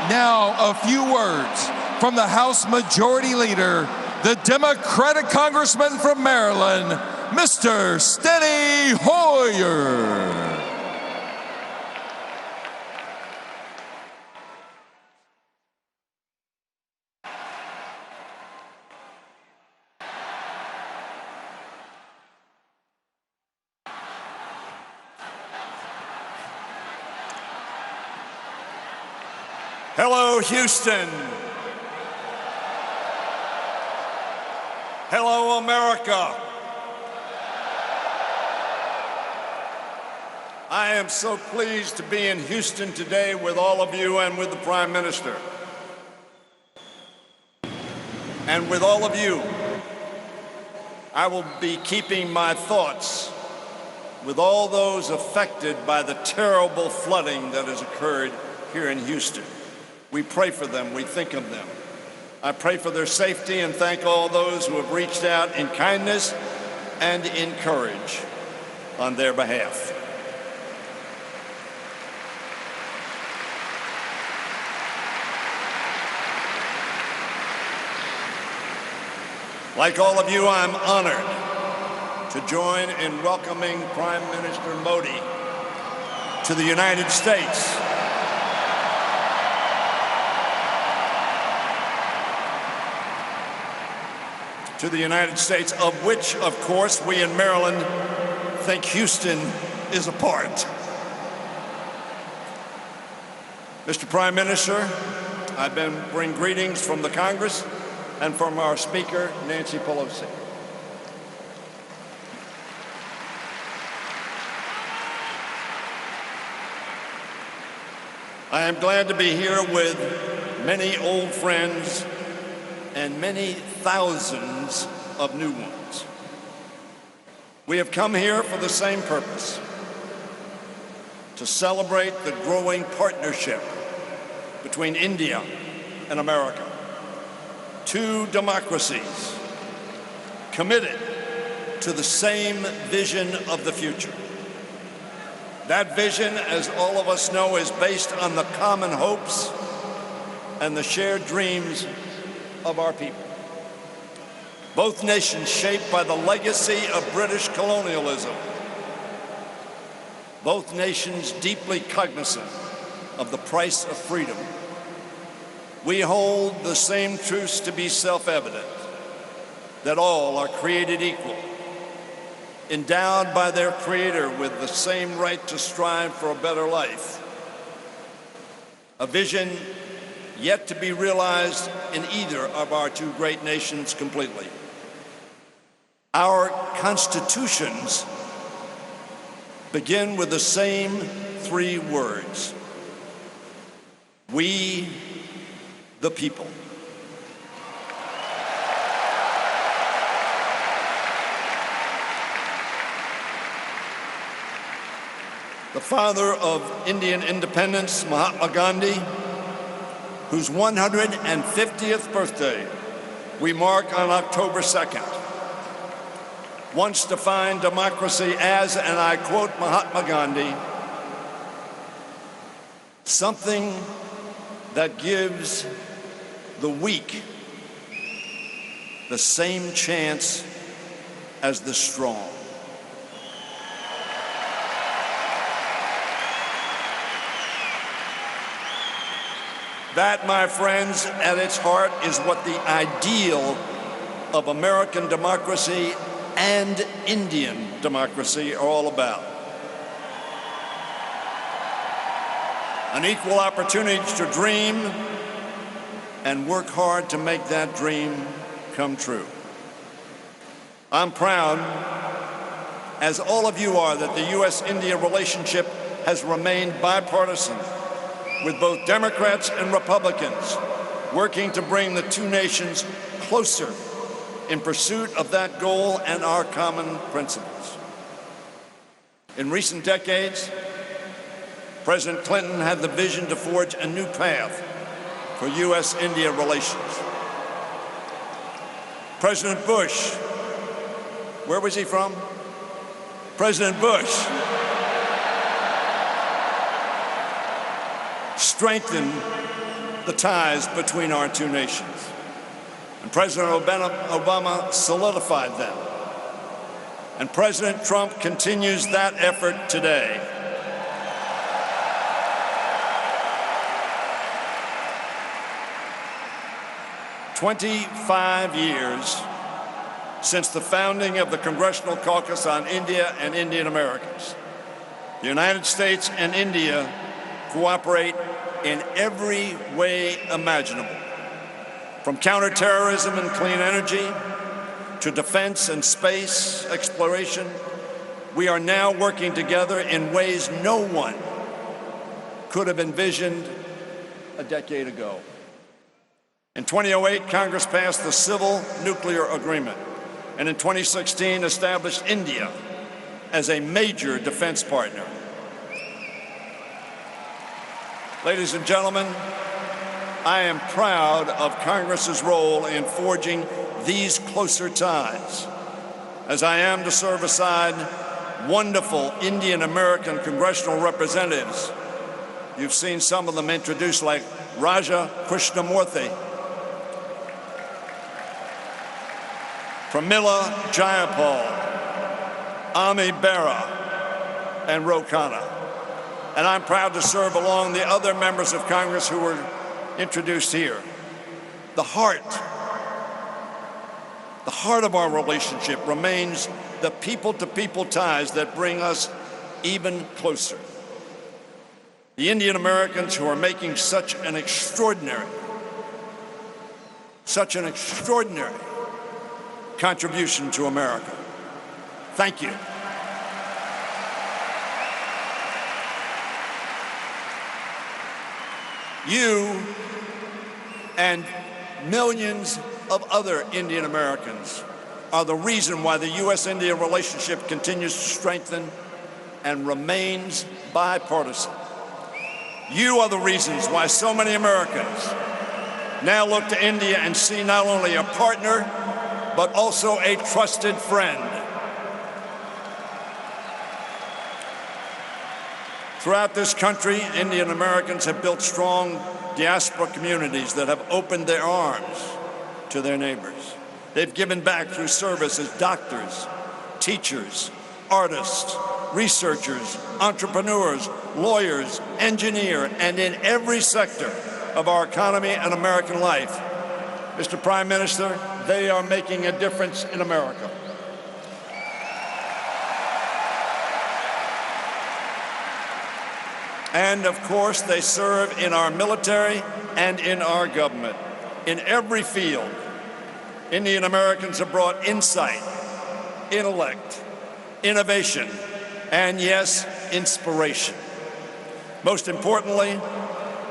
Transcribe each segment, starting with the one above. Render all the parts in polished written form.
Now, a few words from the House Majority Leader, the Democratic Congressman from Maryland, Mr. Steny Hoyer. Hello, Houston. Hello, America. I am so pleased to be in Houston today with all of you and with the Prime Minister. And with all of you, I will be keeping my thoughts with all those affected by the terrible flooding that has occurred here in Houston. We pray for them, we think of them. I pray for their safety and thank all those who have reached out in kindness and in courage on their behalf. Like all of you, I'm honored to join in welcoming Prime Minister Modi to the United States. To the United States, of which, of course, we in Maryland think Houston is a part. Mr. Prime Minister, I bring greetings from the Congress and from our Speaker, Nancy Pelosi. I am glad to be here with many old friends and many thousands of new ones. We have come here for the same purpose, to celebrate the growing partnership between India and America. Two democracies committed to the same vision of the future. That vision, as all of us know, is based on the common hopes and the shared dreams of our people. Both nations shaped by the legacy of British colonialism. Both nations deeply cognizant of the price of freedom. We hold the same truths to be self-evident, that all are created equal, endowed by their Creator with the same right to strive for a better life. A vision yet to be realized in either of our two great nations completely. Our constitutions begin with the same three words: we the people. The father of Indian independence, Mahatma Gandhi, whose 150th birthday we mark on October 2nd, once defined democracy as, and I quote Mahatma Gandhi, something that gives the weak the same chance as the strong. That, my friends, at its heart is what the ideal of American democracy and Indian democracy are all about. An equal opportunity to dream and work hard to make that dream come true. I'm proud, as all of you are, that the U.S.-India relationship has remained bipartisan, with both Democrats and Republicans working to bring the two nations closer in pursuit of that goal and our common principles. In recent decades, President Clinton had the vision to forge a new path for U.S.-India relations. President Bush, where was he from? President Bush strengthened the ties between our two nations. And President Obama solidified them. And President Trump continues that effort today. "25 years since the founding of the Congressional Caucus on India and Indian Americans. The United States and India cooperate in every way imaginable, from counterterrorism and clean energy to defense and space exploration. We are now working together in ways no one could have envisioned a decade ago. In 2008, Congress passed the Civil Nuclear Agreement, and in 2016 established India as a major defense partner. Ladies and gentlemen, I am proud of Congress's role in forging these closer ties, as I am to serve aside wonderful Indian American congressional representatives. You've seen some of them introduced, like Raja Krishnamurthy, Pramila Jayapal, Ami Bera, and Ro Khanna. And I'm proud to serve along the other members of Congress who were introduced here. The heart of our relationship remains the people-to-people ties that bring us even closer. The Indian Americans who are making such an extraordinary contribution to America. Thank you. You and millions of other Indian Americans are the reason why the U.S.-India relationship continues to strengthen and remains bipartisan. You are the reasons why so many Americans now look to India and see not only a partner, but also a trusted friend. Throughout this country, Indian Americans have built strong diaspora communities that have opened their arms to their neighbors. They've given back through service as doctors, teachers, artists, researchers, entrepreneurs, lawyers, engineers, and in every sector of our economy and American life. Mr. Prime Minister, they are making a difference in America. And of course, they serve in our military and in our government. In every field, Indian Americans have brought insight, intellect, innovation, and yes, inspiration. Most importantly,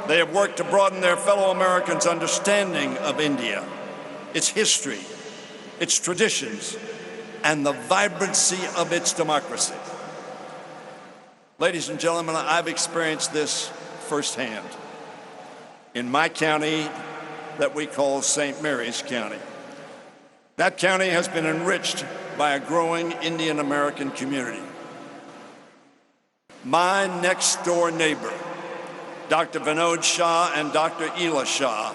they have worked to broaden their fellow Americans' understanding of India, its history, its traditions, and the vibrancy of its democracy. Ladies and gentlemen, I've experienced this firsthand in my county that we call St. Mary's County. That county has been enriched by a growing Indian American community. My next-door neighbor, Dr. Vinod Shah and Dr. Ela Shah,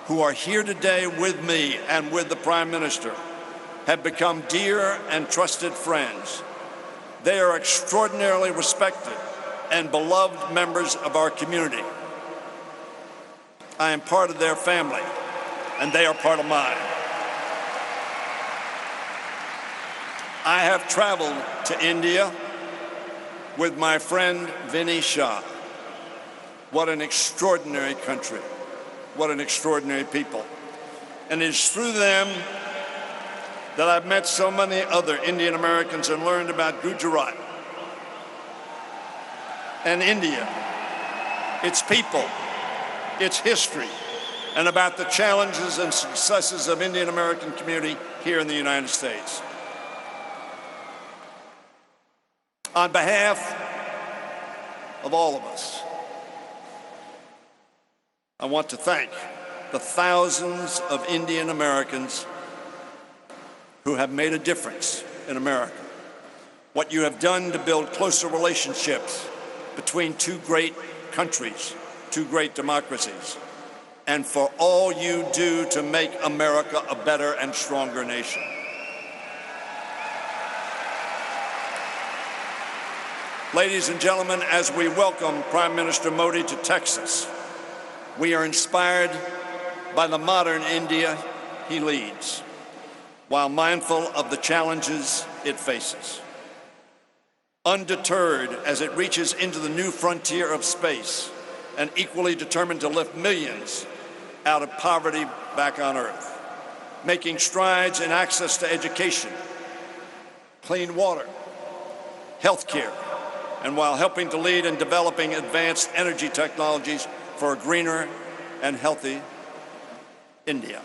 who are here today with me and with the Prime Minister, have become dear and trusted friends. They are extraordinarily respected and beloved members of our community. I am part of their family, and they are part of mine. I have traveled to India with my friend Vinny Shah. What an extraordinary country. What an extraordinary people. And it is through them that I've met so many other Indian Americans and learned about Gujarat and India, its people, its history, and about the challenges and successes of Indian American community here in the United States. On behalf of all of us, I want to thank the thousands of Indian Americans who have made a difference in America. What you have done to build closer relationships between two great countries, two great democracies. and for all you do to make America a better and stronger nation. Ladies and gentlemen, as we welcome Prime Minister Modi to Texas, we are inspired by the modern India he leads, while mindful of the challenges it faces. Undeterred as it reaches into the new frontier of space, and equally determined to lift millions out of poverty back on Earth, making strides in access to education, clean water, health care, and while helping to lead in developing advanced energy technologies for a greener and healthy India.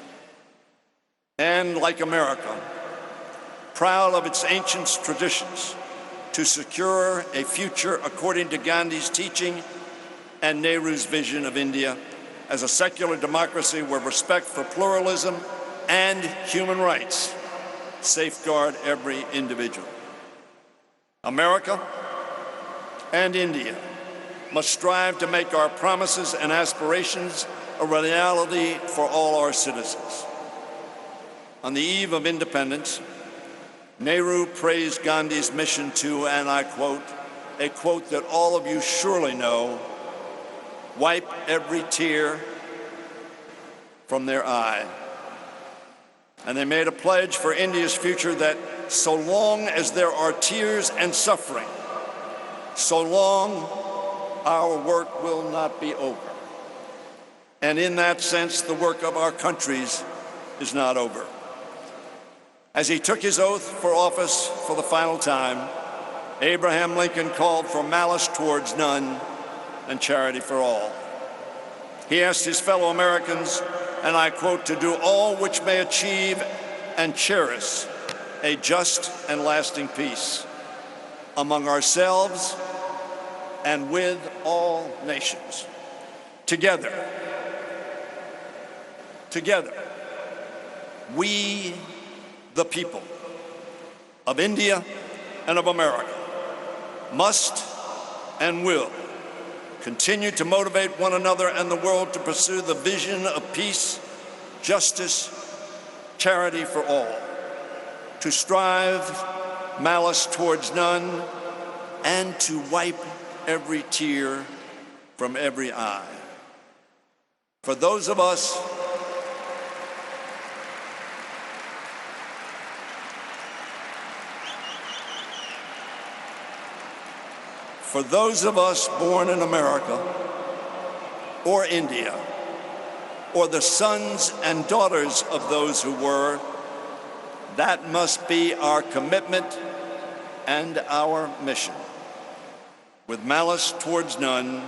And like America, proud of its ancient traditions to secure a future according to Gandhi's teaching and Nehru's vision of India as a secular democracy where respect for pluralism and human rights safeguard every individual. America and India must strive to make our promises and aspirations a reality for all our citizens. On the eve of independence, Nehru praised Gandhi's mission to, and I quote, a quote that all of you surely know, wipe every tear from their eye. And they made a pledge for India's future that so long as there are tears and suffering, so long our work will not be over. And in that sense, the work of our countries is not over. As he took his oath for office for the final time, Abraham Lincoln called for malice towards none and charity for all. He asked his fellow Americans, and I quote, to do all which may achieve and cherish a just and lasting peace among ourselves and with all nations. Together, we, the people of India and of America, must and will continue to motivate one another and the world to pursue the vision of peace, justice, charity for all, to strive malice towards none, and to wipe every tear from every eye. For those of us born in America or India, or the sons and daughters of those who were, that must be our commitment and our mission. With malice towards none,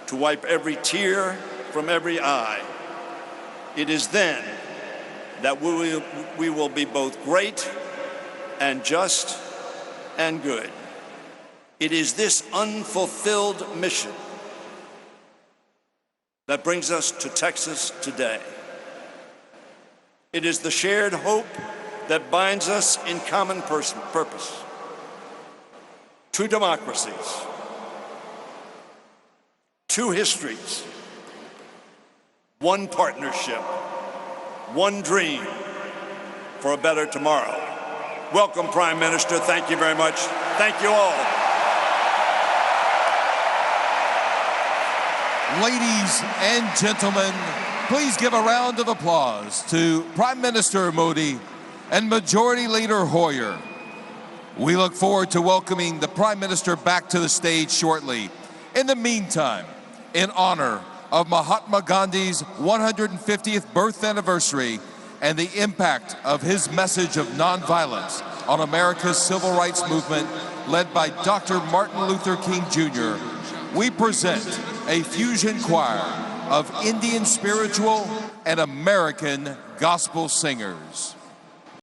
to wipe every tear from every eye. It is then that we will be both great and just and good. It is this unfulfilled mission that brings us to Texas today. It is the shared hope that binds us in common purpose. Two democracies, two histories, one partnership, one dream for a better tomorrow. Welcome, Prime Minister. Thank you very much. Thank you all. Ladies and gentlemen, please give a round of applause to Prime Minister Modi and Majority Leader Hoyer. We look forward to welcoming the Prime Minister back to the stage shortly. In the meantime, in honor of Mahatma Gandhi's 150th birth anniversary and the impact of his message of nonviolence on America's civil rights movement led by Dr. Martin Luther King Jr., we present a fusion choir of Indian spiritual and American gospel singers.